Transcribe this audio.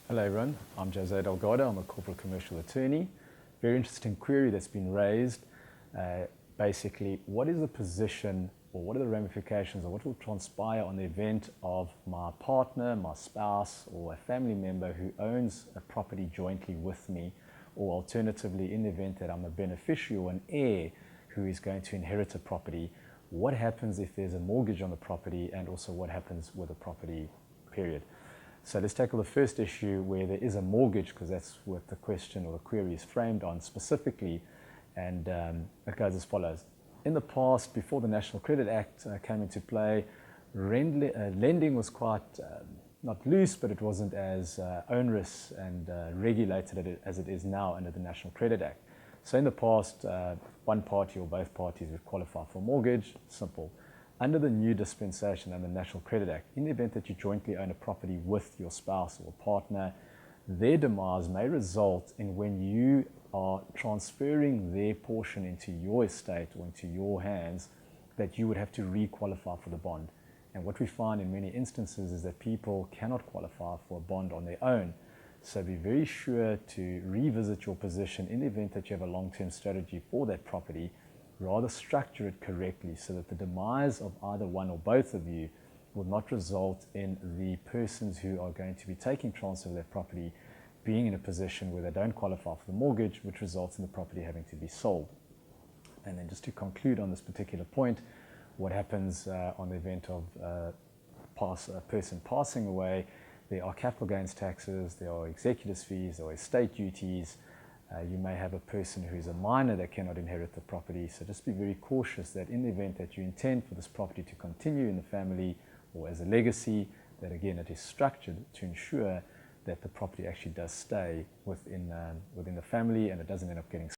Hello everyone, I'm Jose Delgado, I'm a corporate commercial attorney. Very interesting query that's been raised. Basically, what is the position or what are the ramifications or what will transpire on the event of my partner, my spouse or a family member who owns a property jointly with me, or alternatively in the event that I'm a beneficiary or an heir who is going to inherit a property. What happens if there's a mortgage on the property, and also what happens with the property, period. So let's tackle the first issue where there is a mortgage, because that's what the question or the query is framed on specifically, and it goes as follows. In the past, before the National Credit Act came into play, lending was quite, not loose, but it wasn't as onerous and regulated as it is now under the National Credit Act. So in the past, one party or both parties would qualify for a mortgage, simple. Under the new dispensation and the National Credit Act, in the event that you jointly own a property with your spouse or partner, their demise may result in, when you are transferring their portion into your estate or into your hands, that you would have to re-qualify for the bond. And what we find in many instances is that people cannot qualify for a bond on their own. So be very sure to revisit your position in the event that you have a long-term strategy for that property. Rather structure it correctly so that the demise of either one or both of you will not result in the persons who are going to be taking transfer of that property being in a position where they don't qualify for the mortgage, which results in the property having to be sold. And then just to conclude on this particular point, what happens on the event of a person passing away, there are capital gains taxes, there are executors fees, there are estate duties. You may have a person who's a minor that cannot inherit the property, so just be very cautious that in the event that you intend for this property to continue in the family or as a legacy, that again it is structured to ensure that the property actually does stay within the family and it doesn't end up getting